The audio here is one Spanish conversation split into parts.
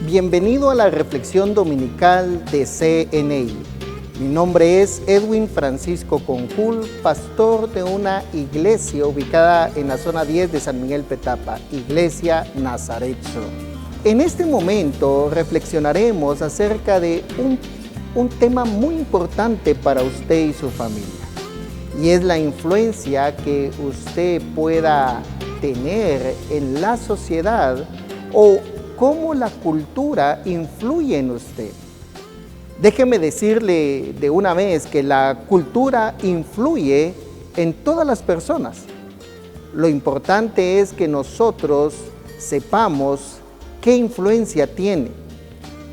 Bienvenido a la reflexión dominical de CNI. Mi nombre es Edwin Francisco Conjul, pastor de una iglesia ubicada en la zona 10 de San Miguel Petapa, Iglesia Nazaret Sur. En este momento reflexionaremos acerca de un tema muy importante para usted y su familia, y es la influencia que usted pueda tener en la sociedad o cómo la cultura influye en usted. Déjeme decirle de una vez que la cultura influye en todas las personas. Lo importante es que nosotros sepamos qué influencia tiene.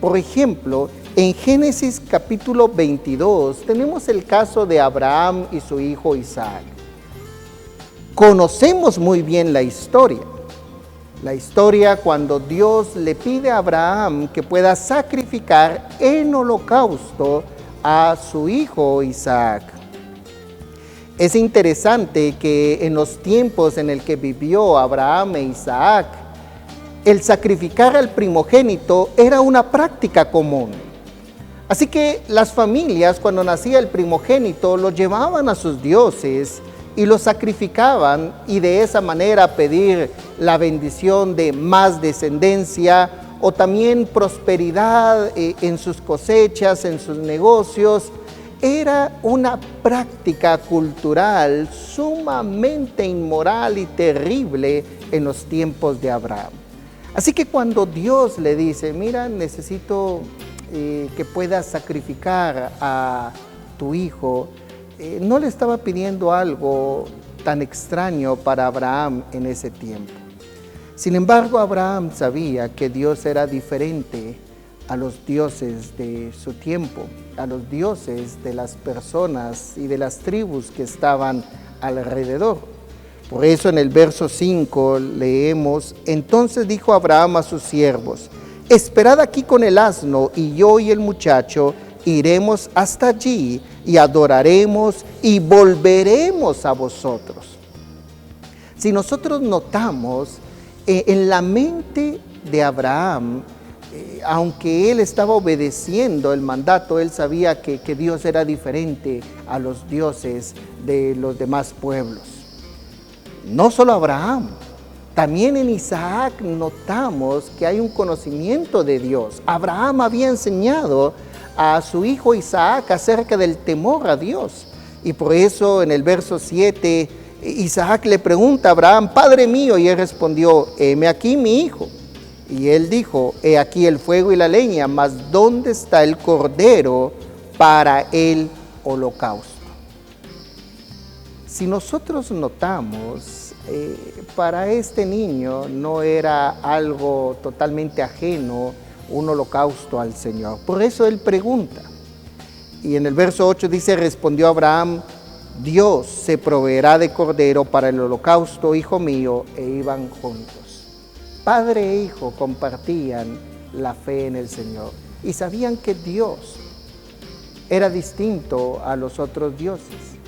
Por ejemplo, en Génesis capítulo 22 tenemos el caso de Abraham y su hijo Isaac. Conocemos muy bien la historia. La historia cuando Dios le pide a Abraham que pueda sacrificar en holocausto a su hijo Isaac. Es interesante que en los tiempos en el que vivió Abraham e Isaac, el sacrificar al primogénito era una práctica común. Así que las familias, cuando nacía el primogénito, lo llevaban a sus dioses y lo sacrificaban, y de esa manera pedir la bendición de más descendencia o también prosperidad en sus cosechas, en sus negocios. Era una práctica cultural sumamente inmoral y terrible en los tiempos de Abraham. Así que cuando Dios le dice, mira, necesito que puedas sacrificar a tu hijo, no le estaba pidiendo algo tan extraño para Abraham en ese tiempo. Sin embargo, Abraham sabía que Dios era diferente a los dioses de su tiempo, a los dioses de las personas y de las tribus que estaban alrededor. Por eso en el verso 5 leemos, entonces dijo Abraham a sus siervos, esperad aquí con el asno, y yo y el muchacho iremos hasta allí y adoraremos y volveremos a vosotros. Si nosotros notamos en la mente de Abraham, aunque él estaba obedeciendo el mandato, él sabía que Dios era diferente a los dioses de los demás pueblos. No solo Abraham, también en Isaac notamos que hay un conocimiento de Dios. Abraham había enseñado a su hijo Isaac acerca del temor a Dios. Y por eso en el verso 7, Isaac le pregunta a Abraham, Padre mío, y él respondió, heme aquí mi hijo. Y él dijo, he aquí el fuego y la leña, mas ¿dónde está el cordero para el holocausto? Si nosotros notamos, para este niño no era algo totalmente ajeno un holocausto al Señor. Por eso él pregunta. Y en el verso 8 dice, respondió Abraham, Dios se proveerá de cordero para el holocausto, hijo mío, e iban juntos. Padre e hijo compartían la fe en el Señor y sabían que Dios era distinto a los otros dioses.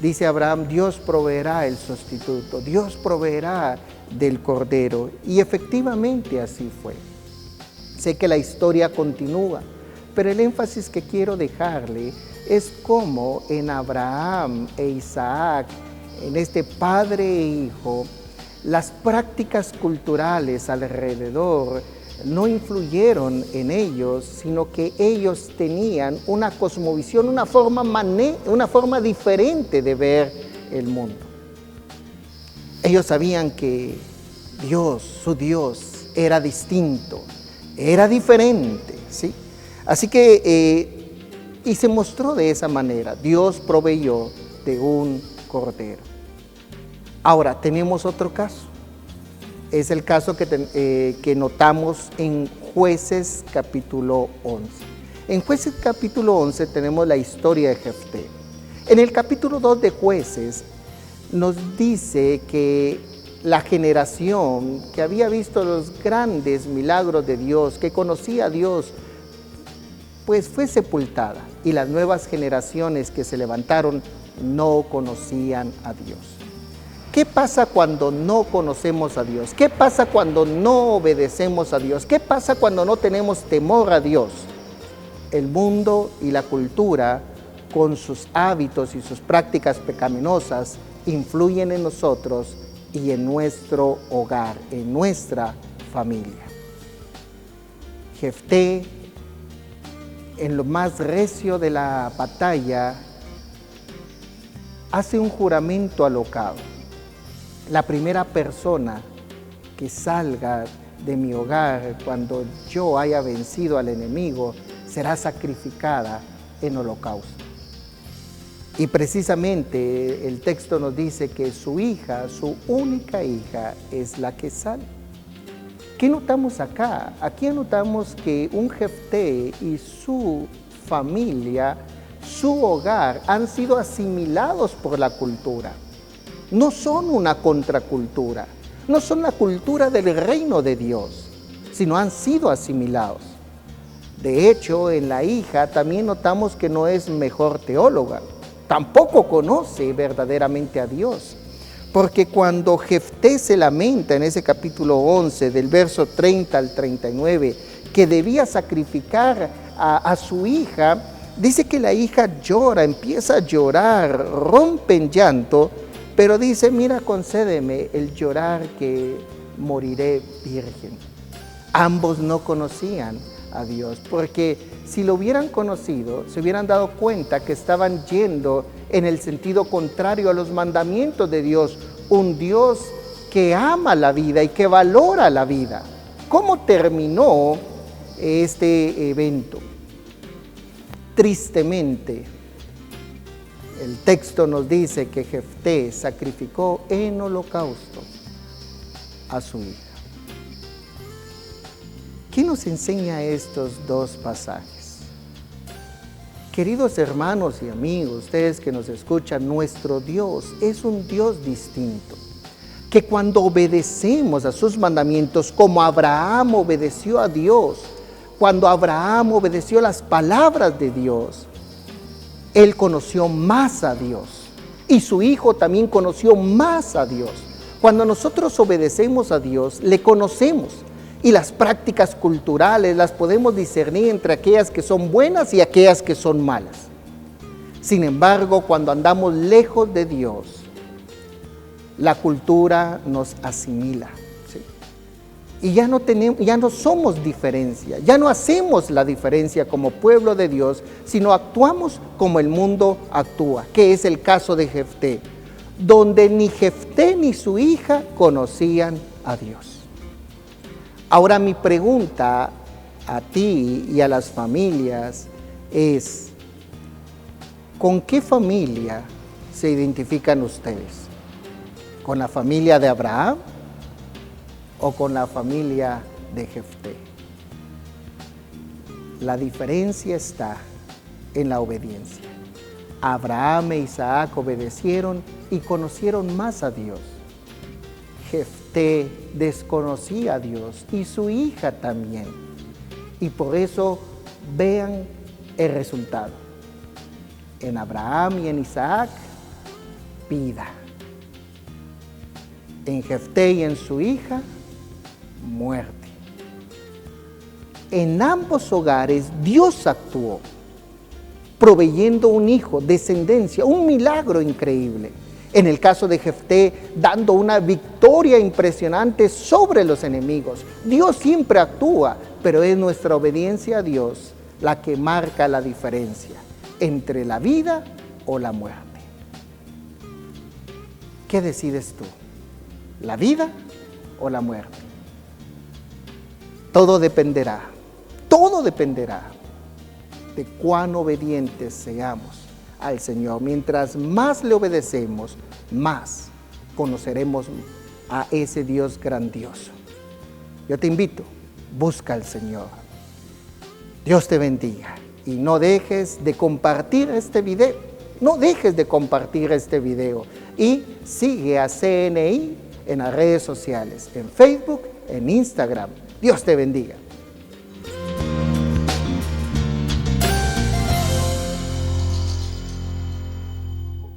Dice Abraham, Dios proveerá el sustituto, Dios proveerá del cordero, y efectivamente así fue. Sé que la historia continúa, pero el énfasis que quiero dejarle es cómo en Abraham e Isaac, en este padre e hijo, las prácticas culturales alrededor no influyeron en ellos, sino que ellos tenían una cosmovisión, una forma diferente de ver el mundo. Ellos sabían que Dios, su Dios, era distinto, era diferente, ¿sí? Así que, y se mostró de esa manera, Dios proveyó de un cordero. Ahora, tenemos otro caso. Es el caso que notamos en Jueces capítulo 11. En Jueces capítulo 11 tenemos la historia de Jefté. En el capítulo 2 de Jueces nos dice que la generación que había visto los grandes milagros de Dios, que conocía a Dios, pues fue sepultada, y las nuevas generaciones que se levantaron no conocían a Dios. ¿Qué pasa cuando no conocemos a Dios? ¿Qué pasa cuando no obedecemos a Dios? ¿Qué pasa cuando no tenemos temor a Dios? El mundo y la cultura, con sus hábitos y sus prácticas pecaminosas, influyen en nosotros y en nuestro hogar, en nuestra familia. Jefté, en lo más recio de la batalla, hace un juramento alocado. La primera persona que salga de mi hogar cuando yo haya vencido al enemigo será sacrificada en holocausto. Y precisamente el texto nos dice que su hija, su única hija, es la que sale. ¿Qué notamos acá? Aquí notamos que un Jefté y su familia, su hogar, han sido asimilados por la cultura. No son una contracultura, no son la cultura del reino de Dios, sino han sido asimilados. De hecho, en la hija también notamos que no es mejor teóloga, tampoco conoce verdaderamente a Dios. Porque cuando Jefté se lamenta en ese capítulo 11, del verso 30 al 39, que debía sacrificar a su hija, dice que la hija llora, empieza a llorar, rompe en llanto, pero dice, mira, concédeme el llorar que moriré virgen. Ambos no conocían a Dios, porque si lo hubieran conocido, se hubieran dado cuenta que estaban yendo en el sentido contrario a los mandamientos de Dios, un Dios que ama la vida y que valora la vida. ¿Cómo terminó este evento? Tristemente, el texto nos dice que Jefté sacrificó en holocausto a su hija. ¿Qué nos enseña estos dos pasajes? Queridos hermanos y amigos, ustedes que nos escuchan, nuestro Dios es un Dios distinto, que cuando obedecemos a sus mandamientos, como Abraham obedeció a Dios, cuando Abraham obedeció las palabras de Dios, él conoció más a Dios y su hijo también conoció más a Dios. Cuando nosotros obedecemos a Dios, le conocemos. Y las prácticas culturales las podemos discernir entre aquellas que son buenas y aquellas que son malas. Sin embargo, cuando andamos lejos de Dios, la cultura nos asimila, ¿sí? Y ya no somos diferencia, ya no hacemos la diferencia como pueblo de Dios, sino actuamos como el mundo actúa, que es el caso de Jefté, donde ni Jefté ni su hija conocían a Dios. Ahora mi pregunta a ti y a las familias es, ¿con qué familia se identifican ustedes? ¿Con la familia de Abraham o con la familia de Jefté? La diferencia está en la obediencia. Abraham e Isaac obedecieron y conocieron más a Dios. Jefté desconocía a Dios y su hija también. Y por eso vean el resultado. En Abraham y en Isaac, vida. En Jefté y en su hija, muerte. En ambos hogares Dios actuó, proveyendo un hijo, descendencia, un milagro increíble. En el caso de Jefté, dando una victoria impresionante sobre los enemigos. Dios siempre actúa, pero es nuestra obediencia a Dios la que marca la diferencia entre la vida o la muerte. ¿Qué decides tú? ¿La vida o la muerte? Todo dependerá de cuán obedientes seamos al Señor. Mientras más le obedecemos, más conoceremos a ese Dios grandioso. Yo te invito, busca al Señor. Dios te bendiga y no dejes de compartir este video. No dejes de compartir este video y sigue a CNI en las redes sociales, en Facebook, en Instagram. Dios te bendiga.